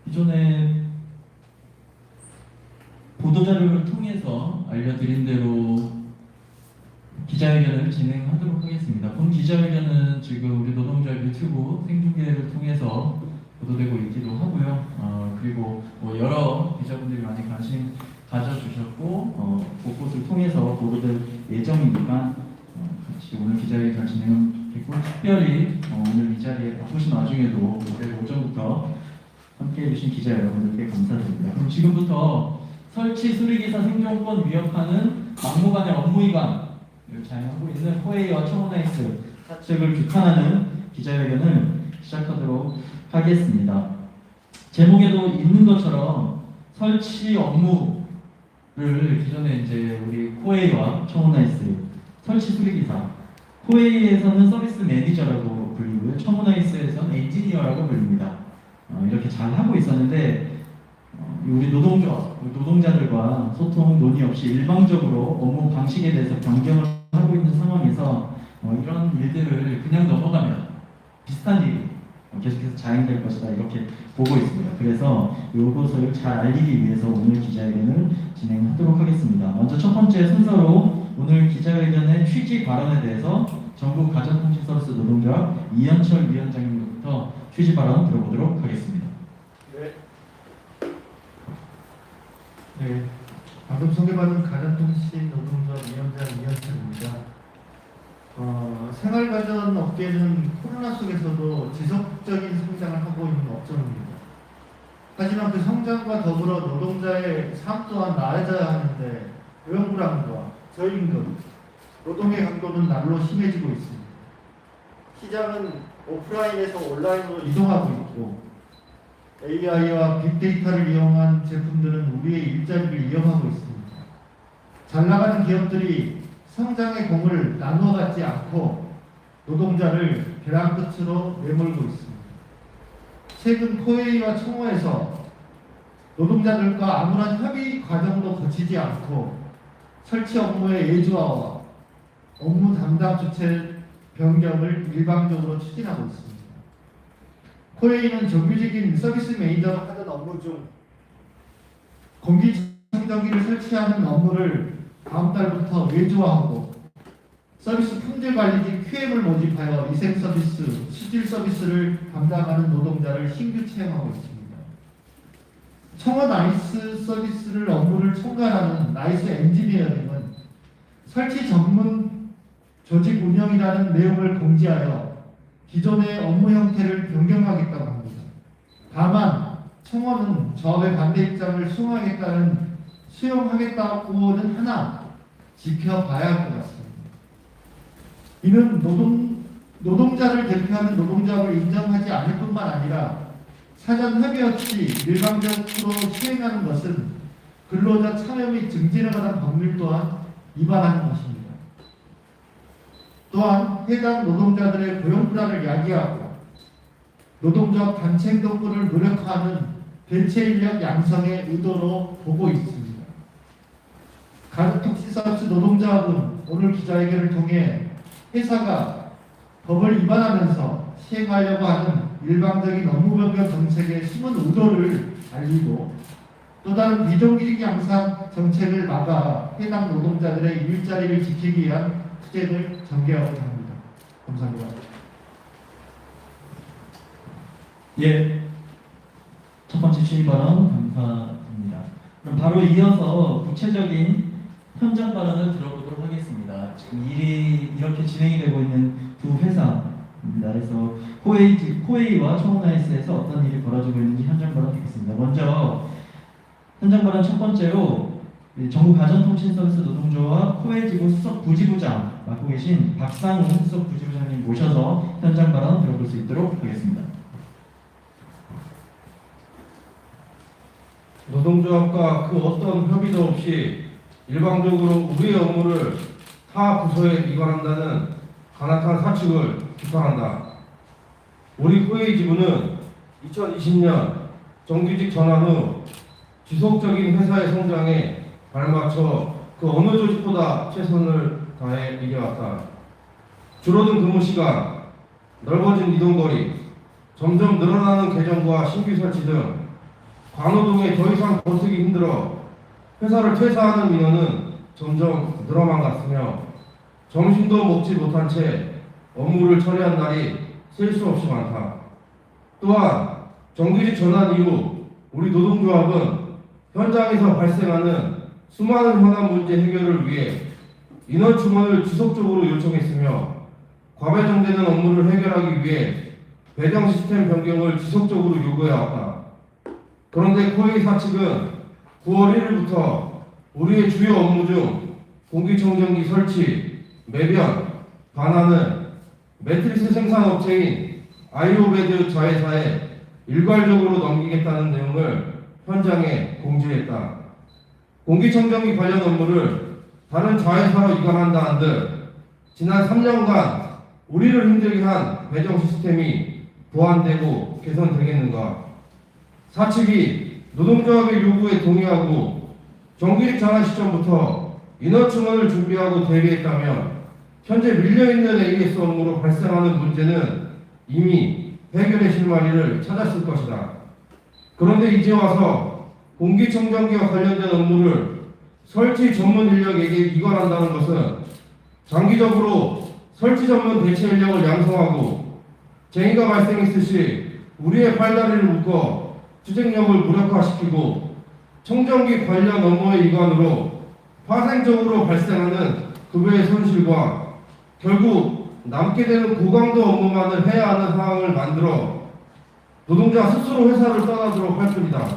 기존에 보도자료를 통해서 알려드린 대로 기자회견을 진행하도록 하겠습니다. 본 기자회견은 지금 우리 노동자 유튜브 생중계를 통해서 보도되고 있기도 하고요. 그리고 뭐 여러 기자분들이 많이 관심 가져주셨고 곳곳을 통해서 보도될 예정이니까 같이 오늘 기자회견 진행했고 특별히 오늘 이 자리에 바쁘신 와중에도 오늘 오전부터 함께해 주신 기자 여러분들께 감사드립니다. 그럼 지금부터 설치 수리기사 생존권 위협하는 막무가내 업무위반을 자행하고 있는 코웨이와 청원나이스 사측을 규탄하는 기자회견을 시작하도록 하겠습니다. 제목에도 있는 것처럼 설치 업무를 기존에 이제 우리 코웨이와 청원나이스 설치 수리기사, 코웨이에서는 서비스 매니저라고 불리고요, 청원나이스에서는 엔지니어라고 불립니다. 이렇게 잘 하고 있었는데 우리 노동자들과 소통 논의 없이 일방적으로 업무 방식에 대해서 변경을 하고 있는 상황에서 이런 일들을 그냥 넘어가면 비슷한 일이 계속해서 자행될 것이다 이렇게 보고 있습니다. 그래서 이것을 잘 알리기 위해서 오늘 기자회견을 진행하도록 하겠습니다. 먼저 첫 번째 순서로 오늘 기자회견의 취지 발언에 대해서 전국 가전통신서비스 노동조합 이현철 위원장님부터 취지 발언 들어보도록 하겠습니다. 네, 방금 소개받은 가전통신 노동조합 위원장 이현철입니다. 생활가전 업계는 코로나 속에서도 지속적인 성장을 하고 있는 업종입니다. 하지만 그 성장과 더불어 노동자의 삶 또한 나아져야 하는데 고용불안과 저임금, 노동의 강도는 날로 심해지고 있습니다. 시장은 오프라인에서 온라인으로 이동하고 있고 AI와 빅데이터를 이용한 제품들은 우리의 일자리를 이용하고 있습니다. 잘 나가는 기업들이 성장의 공을 나누어 갖지 않고 노동자를 벼랑 끝으로 내몰고 있습니다. 최근 코웨이와 청호에서 노동자들과 아무런 협의 과정도 거치지 않고 설치 업무의 예주화와 업무 담당 주체 변경을 일방적으로 추진하고 있습니다. 코웨이는 정규직인 서비스 매니저로 하던 업무 중 공기청정기를 설치하는 업무를 다음 달부터 외주화하고 서비스 품질 관리직 QM을 모집하여 위생 서비스, 수질 서비스를 담당하는 노동자를 신규 채용하고 있습니다. 청원 나이스 서비스를 업무를 총괄하는 나이스 엔지니어링은 설치 전문 조직 운영이라는 내용을 공지하여 기존의 업무 형태를 변경하겠다고 합니다. 다만 청원은 조합의 반대 입장을 수용하겠다고는 하나 지켜봐야 할 것 같습니다. 이는 노동자를 대표하는 노동조합을 인정하지 않을 뿐만 아니라 사전 협의 없이 일방적으로 시행하는 것은 근로자 참여 및 증진에 관한 법률 또한 위반하는 것입니다. 또한 해당 노동자들의 고용불안을 야기하고 노동조합 단체 행동권을 노력하는 대체 인력 양성의 의도로 보고 있습니다. 가전통신서비스 노동조합은 오늘 기자회견을 통해 회사가 법을 위반하면서 시행하려고 하는 일방적인 업무 변경 정책의 숨은 의도를 알리고 또 다른 비정규직 양상 정책을 막아 해당 노동자들의 일자리를 지키기 위한 투쟁을 전개하고자 합니다. 감사합니다. 예, 첫 번째 취지 발언 감사합니다. 그럼 바로 이어서 구체적인 현장 발언을 들어보도록 하겠습니다. 지금 일이 이렇게 진행이 되고 있는 두 회사입니다. 그래서 코웨이와 청원나이스에서 어떤 일이 벌어지고 있는지 현장 발언 듣겠습니다. 먼저 현장 발언 첫 번째로 전국 가전통신서비스 노동조합 코웨이지부 수석 부지부장 맡고 계신 박상훈 수석 부지부장님 모셔서 현장 발언 들어볼 수 있도록 하겠습니다. 노동조합과 그 어떤 협의도 없이 일방적으로 우리의 업무를 타 부서에 이관한다는 가나탄 사측을 비판한다. 우리 코웨이 지부는 2020년 정규직 전환 후 지속적인 회사의 성장에 발맞춰 그 어느 조직보다 최선을 다해 이겨왔다. 줄어든 근무 시간, 넓어진 이동거리, 점점 늘어나는 계정과 신규 설치 등 관호동에 더 이상 버티기 힘들어 회사를 퇴사하는 인원은 점점 늘어만 갔으며 점심도 먹지 못한 채 업무를 처리한 날이 셀 수 없이 많다. 또한 정규직 전환 이후 우리 노동조합은 현장에서 발생하는 수많은 현안 문제 해결을 위해 인원 충원을 지속적으로 요청했으며 과배정되는 업무를 해결하기 위해 배정 시스템 변경을 지속적으로 요구해왔다. 그런데 코웨이사 측은 9월 1일부터 우리의 주요 업무 중 공기청정기 설치, 매변, 반환을 매트리스 생산업체인 아이오베드 자회사에 일괄적으로 넘기겠다는 내용을 현장에 공지했다. 공기청정기 관련 업무를 다른 자회사로 이관한다 한들 지난 3년간 우리를 힘들게 한 배정 시스템이 보완되고 개선되겠는가? 사측이 노동조합의 요구에 동의하고 정규직 전환 시점부터 인원 충원을 준비하고 대비했다면 현재 밀려있는 AS 업무로 발생하는 문제는 이미 해결의 실마리를 찾았을 것이다. 그런데 이제 와서 공기청정기와 관련된 업무를 설치 전문 인력에게 이관한다는 것은 장기적으로 설치 전문 대체 인력을 양성하고 쟁의가 발생했듯이 우리의 팔다리를 묶어 투쟁력을 무력화시키고 청정기 관련 업무의 이관으로 파생적으로 발생하는 급여의 손실과 결국 남게 되는 고강도 업무만을 해야 하는 상황을 만들어 노동자 스스로 회사를 떠나도록 할 뿐이다.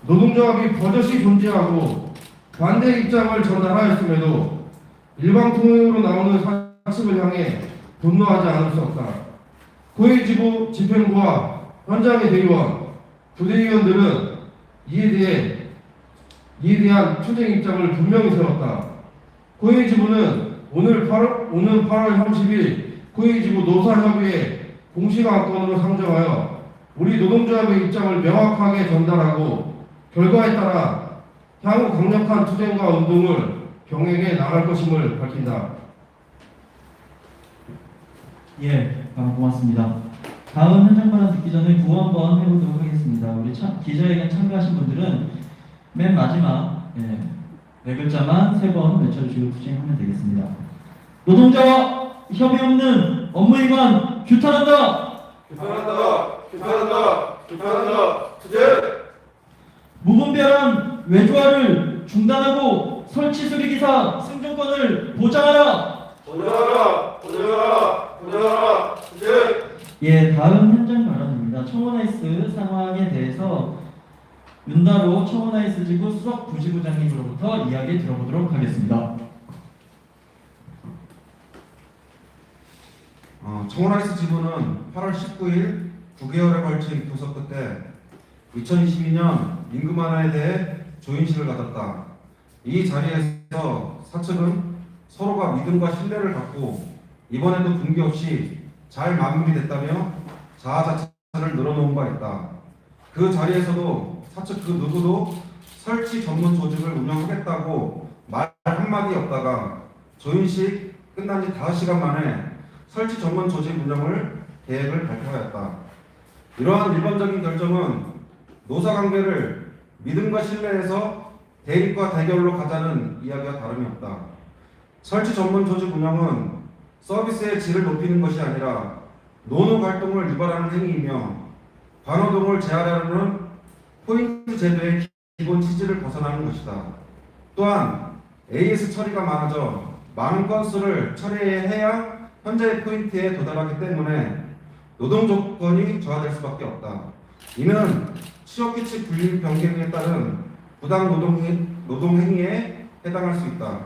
노동조합이 버젓이 존재하고 반대 입장을 전달하였음에도 일방 통행으로 나오는 사측을 향해 분노하지 않을 수 없다. 코웨이지부 집행부와 현장의 대의원, 부대의원들은 이에 대한 투쟁 입장을 분명히 세웠다. 코웨이지부는 오는 8월 30일 코웨이지부 노사협의회 공식 안건으로 상정하여 우리 노동조합의 입장을 명확하게 전달하고 결과에 따라 향후 강력한 투쟁과 운동을 병행해 나갈 것임을 밝힌다. 예, 고맙습니다. 다음 현장 발언 듣기 전에 구호 한번 해보도록 하겠습니다. 우리 기자회견 참가하신 분들은 맨 마지막 네 글자만 3번 외쳐주시고 투쟁하면 되겠습니다. 노동자와 협의 없는 업무 이관 규탄한다. 규탄한다. 투쟁. 무분별한 외주화를 중단하고 설치 수리기사 승전권을 보장하라. 투쟁. 예, 다음 현장 발언입니다. 청원아이스 상황에 대해서 윤다로 청원아이스 지구 수석 부지부장님으로부터 이야기 들어보도록 하겠습니다. 청원아이스 지부는 8월 19일 9개월에 걸친 교섭 끝에 2022년 임금 완화에 대해 조인식을 가졌다. 이 자리에서 사측은 서로가 믿음과 신뢰를 갖고 이번에도 분기 없이 잘 마무리됐다며 자아자찬을 늘어놓은 바 있다. 그 자리에서도 사측 그 누구도 설치 전문 조직을 운영하겠다고 말 한마디 없다가 조인식 끝난 지 5시간 만에 설치 전문 조직 운영을 계획을 발표하였다. 이러한 일반적인 결정은 노사관계를 믿음과 신뢰에서 대립과 대결로 가자는 이야기와 다름이 없다. 설치 전문 조직 운영은 서비스의 질을 높이는 것이 아니라 노동 활동을 유발하는 행위이며 관호동을 재활하려는 포인트 제도의 기본 취지를 벗어나는 것이다. 또한 AS 처리가 많아져 많은 건수를 처리해야 현재의 포인트에 도달하기 때문에 노동 조건이 저하될 수밖에 없다. 이는 취업규칙 분류 변경에 따른 부당 노동 행위에 해당할 수 있다.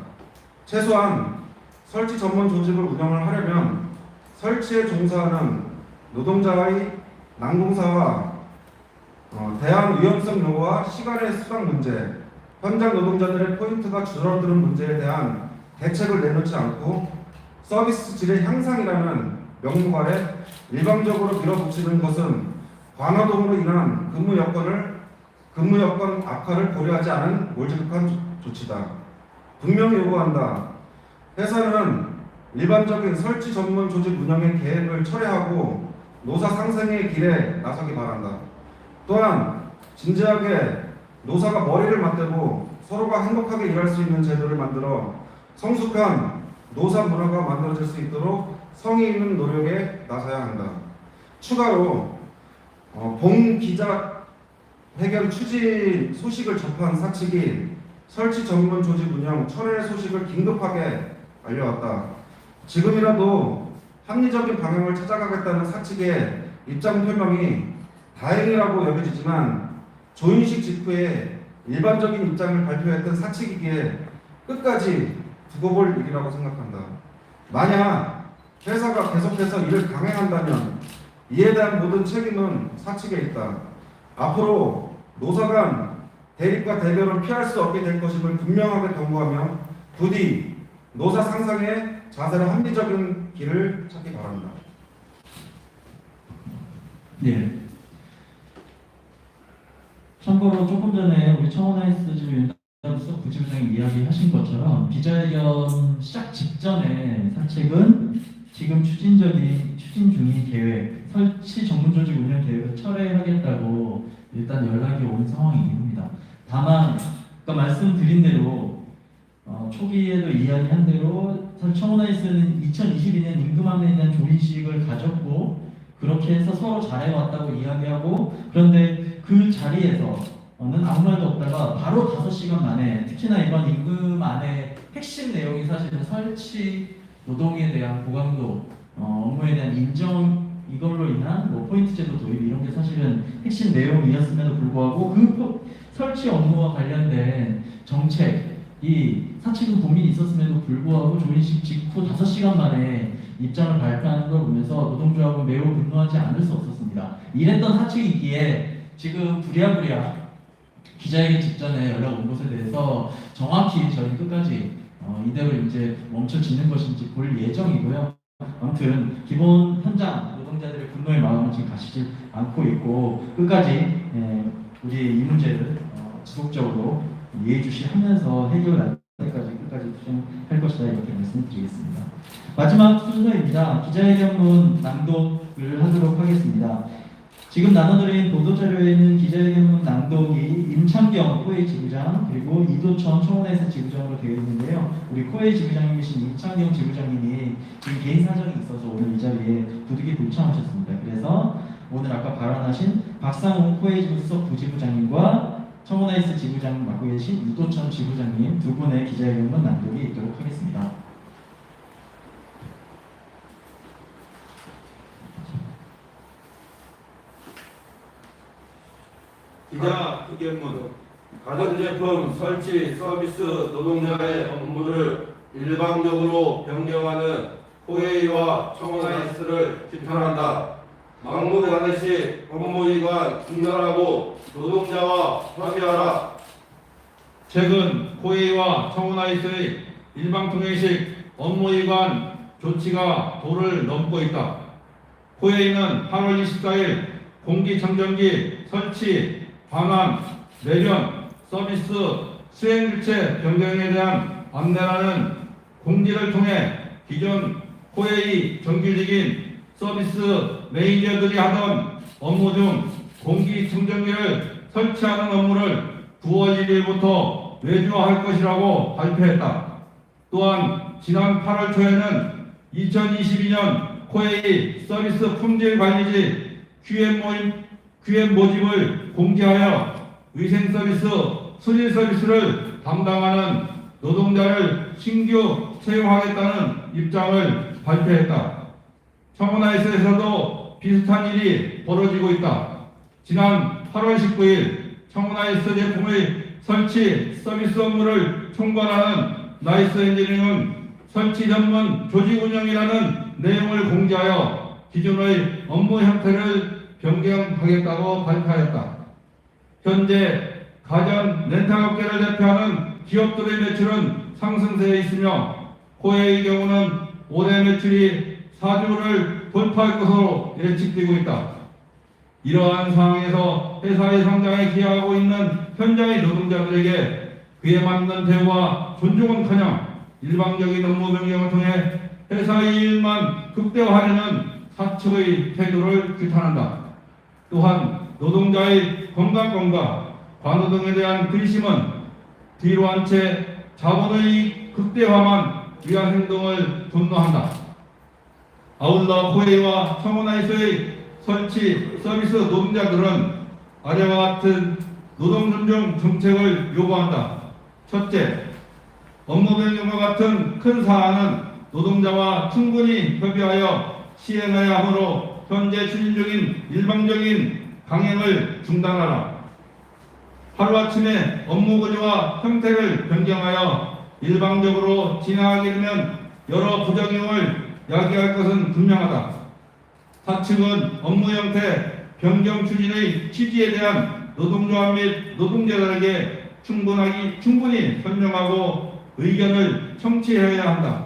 최소한 설치 전문 조직을 운영을 하려면 설치에 종사하는 노동자의 난공사와 대한 위험성 요구와 시간의 수당 문제, 현장 노동자들의 포인트가 줄어드는 문제에 대한 대책을 내놓지 않고 서비스 질의 향상이라는 명목 아래 일방적으로 밀어붙이는 것은 관화동으로 인한 근무 여건 악화를 고려하지 않은 몰지극한 조치다. 분명히 요구한다. 회사는 일반적인 설치 전문 조직 운영의 계획을 철회하고 노사 상생의 길에 나서기 바란다. 또한 진지하게 노사가 머리를 맞대고 서로가 행복하게 일할 수 있는 제도를 만들어 성숙한 노사 문화가 만들어질 수 있도록 성의 있는 노력에 나서야 한다. 추가로 봉 기자 해결 추진 소식을 접한 사측이 설치 전문 조직 운영 철회 소식을 긴급하게 알려왔다. 지금이라도 합리적인 방향을 찾아가겠다는 사측의 입장 표명이 다행이라고 여겨지지만 조인식 직후에 일반적인 입장을 발표했던 사측이기에 끝까지 두고 볼 일이라고 생각한다. 만약 회사가 계속해서 이를 강행한다면 이에 대한 모든 책임은 사측에 있다. 앞으로 노사 간 대립과 대결은 피할 수 없게 될 것임을 분명하게 경고하며 부디 노사 상상의 자세로 합리적인 길을 찾기 바랍니다. 네. 참고로 조금 전에 우리 청원하이스즈 윤담수 부지부장이 이야기하신 것처럼 기자회견 시작 직전에 사측은 지금 추진 중인 계획, 설치 전문조직 운영 계획을 철회하겠다고 일단 연락이 온 상황입니다. 다만 아까 말씀드린 대로 초기에도 이야기한 대로 청원하이스는 2022년 임금안에 대한 조인식을 가졌고 그렇게 해서 서로 잘해왔다고 이야기하고 그런데 그 자리에서는 아무 말도 없다가 바로 5시간 만에 특히나 이번 임금안의 핵심 내용이 사실은 설치 노동에 대한 고강도 업무에 대한 인정 이걸로 인한 뭐 포인트 제도 도입 이런 게 사실은 핵심 내용이었음에도 불구하고 그 설치 업무와 관련된 정책이 사측은 고민이 있었음에도 불구하고 조인식 직후 5시간 만에 입장을 발표하는 걸 보면서 노동조합은 매우 분노하지 않을 수 없었습니다. 이랬던 사측이기에 지금 부랴부랴 기자회견 직전에 연락 온 것에 대해서 정확히 저희 끝까지 이대로 이제 멈춰지는 것인지 볼 예정이고요. 아무튼 기본 현장 노동자들의 분노의 마음은 지금 가시지 않고 있고 끝까지 우리 이 문제를 지속적으로 예의주시하면서 해결할 때까지 끝까지 투쟁할 것이다 이렇게 말씀드리겠습니다. 마지막 순서입니다. 기자회견문 낭독을 하도록 하겠습니다. 지금 나눠드린 보도자료에는 기자회견문 낭독이 임창경 코웨이 지부장 그리고 이도천 청원에서 지부장으로 되어 있는데요. 우리 코웨이 지부장님이신 임창경 지부장님이 지금 개인 사정이 있어서 오늘 이 자리에 부득이 불참하셨습니다. 그래서 오늘 아까 발언하신 박상훈 코웨이 지부 수석 부지부장님과 청원아이스 지부장을 맡고 계신 이도천 지부장님 두 분의 기자회견문 낭독이 있도록 하겠습니다. 기자회견문 가전제품 설치 서비스 노동자의 업무를 일방적으로 변경하는 코웨이와 청원아이스를 비판한다. 막무가내식 업무이관 중단하고 노동자와 협의하라. 최근 코웨이와 청원아이스의 일방통행식 업무이관 조치가 도를 넘고 있다. 코웨이는 8월 24일 공기청정기 설치, 방안, 매변, 서비스, 수행일체 변경에 대한 안내라는 공지를 통해 기존 코웨이 정규직인 서비스 매니저들이 하던 업무 중 공기청정기를 설치하는 업무를 9월 1일부터 외주화할 것이라고 발표했다. 또한 지난 8월 초에는 2022년 코웨이 서비스 품질관리지 QM 모집을 공지하여 위생 서비스, 수질 서비스를 담당하는 노동자를 신규 채용하겠다는 입장을 발표했다. 청원아이스에서도 비슷한 일이 벌어지고 있다. 지난 8월 19일 청원아이스 제품의 설치 서비스 업무를 총괄하는 나이스 엔지니어링은 설치 전문 조직 운영이라는 내용을 공지하여 기존의 업무 형태를 변경하겠다고 발표하였다. 현재 가전 렌탈업계를 대표하는 기업들의 매출은 상승세에 있으며 코웨이의 경우는 올해 매출이 4조를 돌파할 것으로 예측되고 있다. 이러한 상황에서 회사의 성장에 기여하고 있는 현장의 노동자들에게 그에 맞는 대우와 존중은커녕 일방적인 업무 변경을 통해 회사의 이익만 극대화하려는 사측의 태도를 규탄한다. 또한 노동자의 건강권과 관노동에 대한 근심은 뒤로 한 채 자본의 극대화만 위한 행동을 분노한다. 아울러 코웨이와 청원하에서의 설치 서비스 노동자들은 아래와 같은 노동 존중 정책을 요구한다. 첫째, 업무 변경과 같은 큰 사안은 노동자와 충분히 협의하여 시행해야 하므로 현재 추진 중인 일방적인 강행을 중단하라. 하루아침에 업무 구조와 형태를 변경하여 일방적으로 진행하게 되면 여러 부작용을 야기할 것은 분명하다. 사측은 업무 형태 변경 추진의 취지에 대한 노동조합 및 노동자들에게 충분히 설명하고 의견을 청취해야 한다.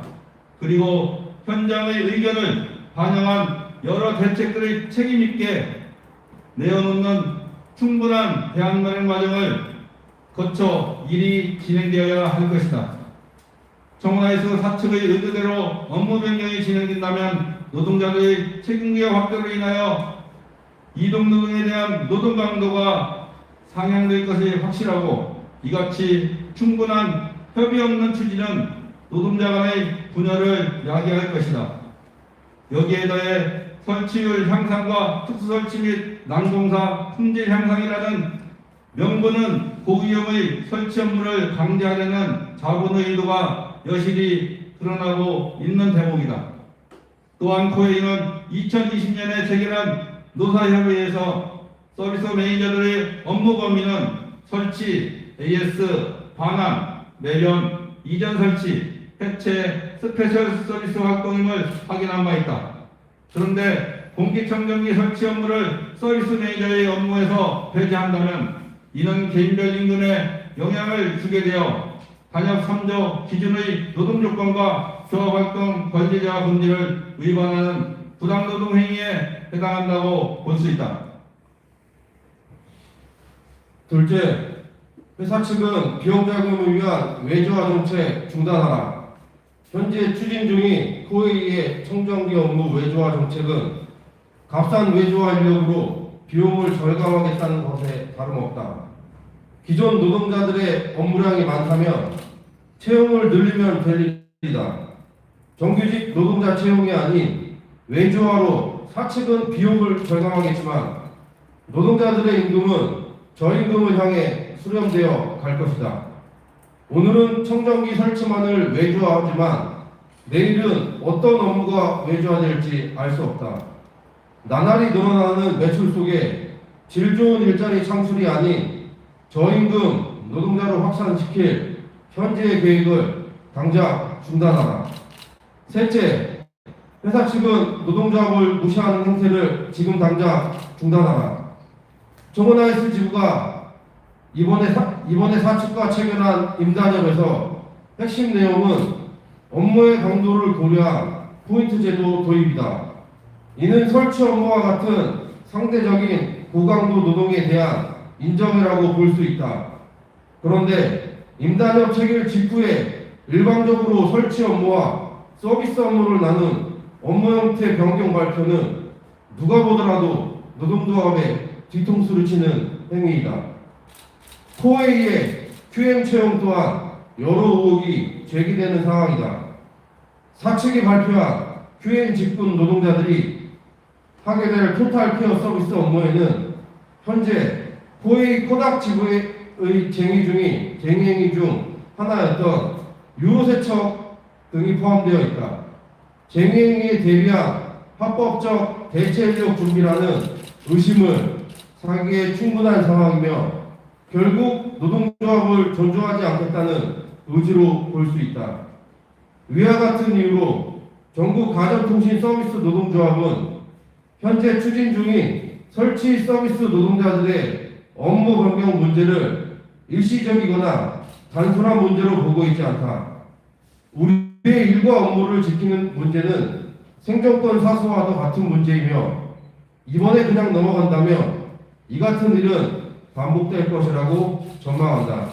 그리고 현장의 의견을 반영한 여러 대책들의 책임있게 내어놓는 충분한 대안 마련 과정을 거쳐 일이 진행되어야 할 것이다. 청원하에서 사측의 의도대로 업무 변경이 진행된다면 노동자들의 책임기여 확대로 인하여 이동노동에 대한 노동 강도가 상향될 것이 확실하고, 이같이 충분한 협의 없는 추진은 노동자 간의 분열을 야기할 것이다. 여기에 더해 설치율 향상과 특수설치 및 난공사 품질 향상이라는 명분은 고위험의 설치 업무를 강제하려는 자본의 의도가 여실히 드러나고 있는 대목이다. 또한 코웨이는 2020년에 체결한 노사협의회에서 서비스 매니저들의 업무 범위는 설치, AS, 반환, 매련, 이전 설치, 해체, 스페셜 서비스 활동임을 확인한 바 있다. 그런데 공기청정기 설치 업무를 서비스 매니저의 업무에서 배제한다면 이는 개인별 임금에 영향을 주게 되어 단협 3조 기준의 노동조건과 조합활동 권리자 금지를 위반하는 부당노동 행위에 해당한다고 볼 수 있다. 둘째, 회사 측은 비용 절감을 위한 외주화 정책 중단하라. 현재 추진 중인 코웨이의 청정기 업무 외주화 정책은 값싼 외주화 인력으로 비용을 절감하겠다는 것에 다름없다. 기존 노동자들의 업무량이 많다면 채용을 늘리면 될 일이다. 정규직 노동자 채용이 아닌 외주화로 사측은 비용을 절감하겠지만 노동자들의 임금은 저임금을 향해 수렴되어 갈 것이다. 오늘은 청정기 설치만을 외주화하지만 내일은 어떤 업무가 외주화될지 알 수 없다. 나날이 늘어나는 매출 속에 질 좋은 일자리 창출이 아닌 저임금 노동자로 확산시킬 현재의 계획을 당장 중단하라. 셋째, 회사 측은 노동조합을 무시하는 행태를 지금 당장 중단하라. 청원하이스 지부가 이번에 사측과 체결한 임단협에서 핵심 내용은 업무의 강도를 고려한 포인트 제도 도입이다. 이는 설치 업무와 같은 상대적인 고강도 노동에 대한 인정이라고 볼 수 있다. 그런데 임단협 체결 직후에 일방적으로 설치 업무와 서비스 업무를 나눈 업무 형태 변경 발표는 누가 보더라도 노동조합에 뒤통수를 치는 행위이다. 코웨이의 QM 채용 또한 여러 의혹이 제기되는 상황이다. 사측이 발표한 QM 직군 노동자들이 하게 될 토탈 케어 서비스 업무에는 현재 코웨이 코닥 지부의 쟁의 중 하나였던 유로세척 등이 포함되어 있다. 쟁의행위에 대비한 합법적 대체인력 준비라는 의심을 사기에 충분한 상황이며 결국 노동조합을 존중하지 않겠다는 의지로 볼 수 있다. 위와 같은 이유로 전국 가전통신 서비스 노동조합은 현재 추진 중인 설치 서비스 노동자들의 업무 변경 문제를 일시적이거나 단순한 문제로 보고 있지 않다. 우리의 일과 업무를 지키는 문제는 생존권 사수와도 같은 문제이며 이번에 그냥 넘어간다면 이 같은 일은 반복될 것이라고 전망한다.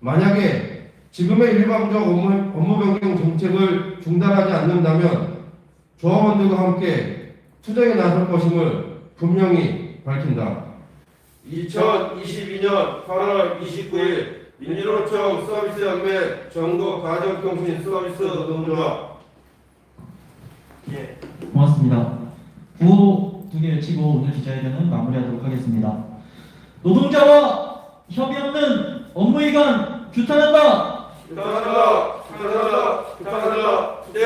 만약에 지금의 일방적 업무 변경 정책을 중단하지 않는다면 조합원들과 함께 투쟁에 나설 것임을 분명히 밝힌다. 2022년 8월 29일 민주노총 서비스연맹 전국 가정통신 서비스 노동조합. 고맙습니다. 구호 2개 외치고 오늘 기자회견은 마무리하도록 하겠습니다. 노동자와 협의 없는 업무 이관 규탄한다. 부탁한다. 네.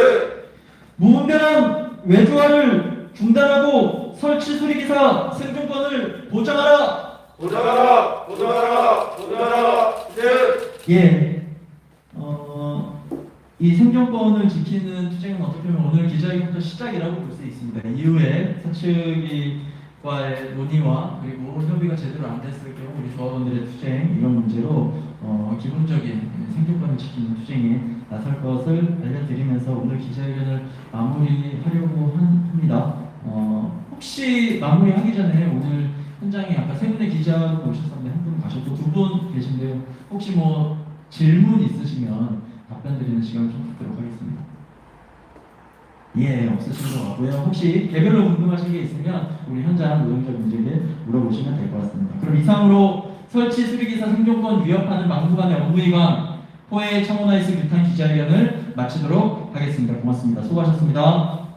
무분별한 외주화를 중단하고 설치 수리기사 생존권을 보장하라. 보장하라. 네. 예. 이 생존권을 지키는 투쟁은 어떻게 보면 오늘 기자회견부터 시작이라고 볼 수 있습니다. 이후에 사측과의 논의와 그리고 협의가 제대로 안 됐을 경우 우리 조합원들의 투쟁 이런 문제로 기본적인 생존권을 지키는 투쟁에 나설 것을 알려드리면서 오늘 기자회견을 마무리하려고 합니다. 혹시 마무리하기 전에 오늘 현장에 아까 세 분의 기자가 오셨었는데 한 분 가셨고 두 분 계신데요. 혹시 뭐 질문 있으시면 답변 드리는 시간 좀 갖도록 하겠습니다. 예, 없으신 것 같고요. 혹시 개별로 궁금하신 게 있으면 우리 현장 노동자 분들에게 물어보시면 될 것 같습니다. 그럼 이상으로 설치 수리기사 생존권 위협하는 막무가내 업무위반 포해 청원하이스 규탄 기자회견을 마치도록 하겠습니다. 고맙습니다. 수고하셨습니다.